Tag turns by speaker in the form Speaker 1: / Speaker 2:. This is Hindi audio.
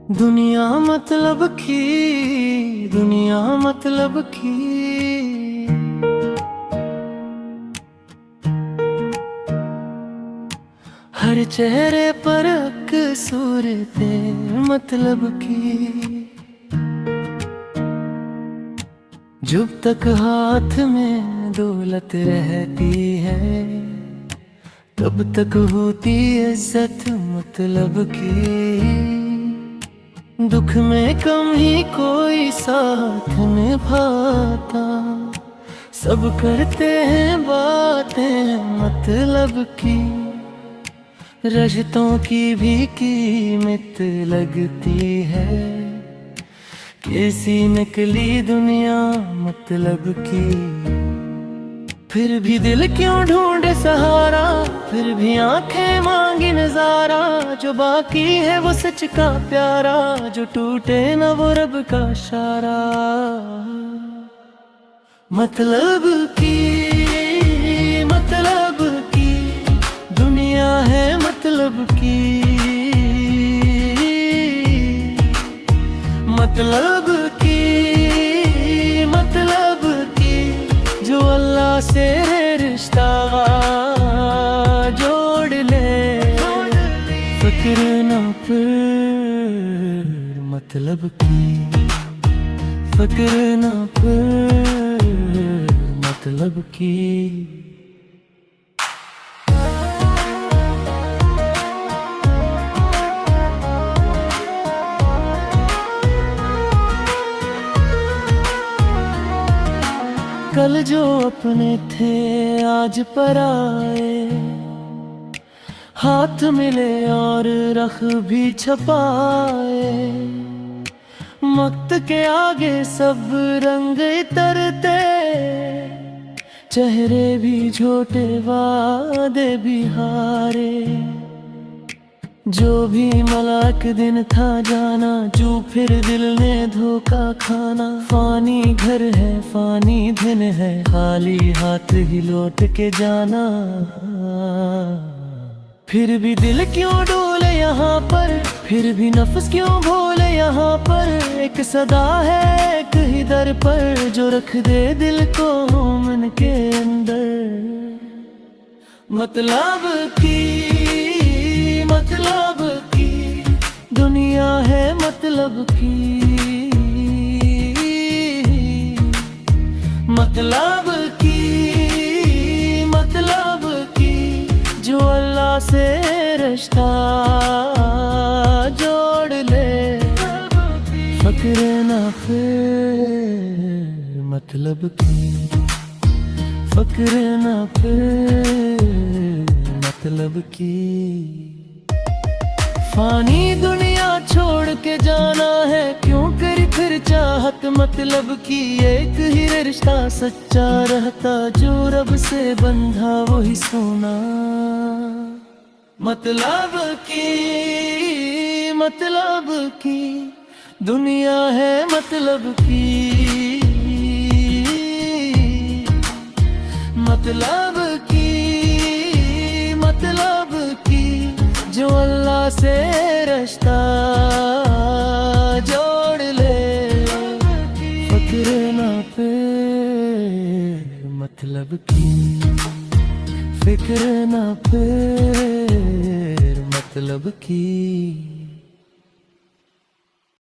Speaker 1: दुनिया मतलब की, दुनिया मतलब की। हर चेहरे पर सूरते मतलब की। जब तक हाथ में दौलत रहती है तब तक होती इज्जत मतलब की। दुख में कम ही कोई साथ निभाता, सब करते हैं बातें मतलब की। रिश्तों की भी कीमत लगती है, कैसी निकली दुनिया मतलब की। फिर भी दिल क्यों ढूंढे सहारा, फिर भी आंखें मांगी नजारा। जो बाकी है वो सच का प्यारा, जो टूटे न वो रब का इशारा मतलब की। मतलब की दुनिया है मतलब की। मतलब की, मतलब की जो अल्लाह से रिश्ता जोड़ ले। फिक्र न कर मतलब की, फिक्र न कर मतलब की। कल जो अपने थे आज पराए, हाथ मिले और रख भी छपाए। वक्त के आगे सब रंग इतरते, चेहरे भी झूठे वादे भी हारे। जो भी मलाक दिन था जाना, जो फिर दिल ने धोखा खाना। फानी घर है फानी दिन है, खाली हाथ ही लौट के जाना। फिर भी दिल क्यों डोले यहाँ पर, फिर भी नफ्स क्यों भोले यहाँ पर। एक सदा है एक ही दर पर, जो रख दे दिल को मन के अंदर मतलब की। मतलब की दुनिया है मतलब की। मतलब की, मतलब की जो अल्लाह से रिश्ता जोड़ ले। फक्र ना फिर मतलब की, फक्र ना फिर मतलब की। फानी दुनिया छोड़ के जाना है, क्यों करी फिर चाहत मतलब की। एक ही रिश्ता सच्चा रहता, जो रब से बंधा वही सोना मतलब की। मतलब की दुनिया है मतलब की। मतलब की, मतलब की जो अल्लाह से रिश्ता जोड़ ले। फक्र ना फिर मतलब की, फिक्र ना फिर मतलब की।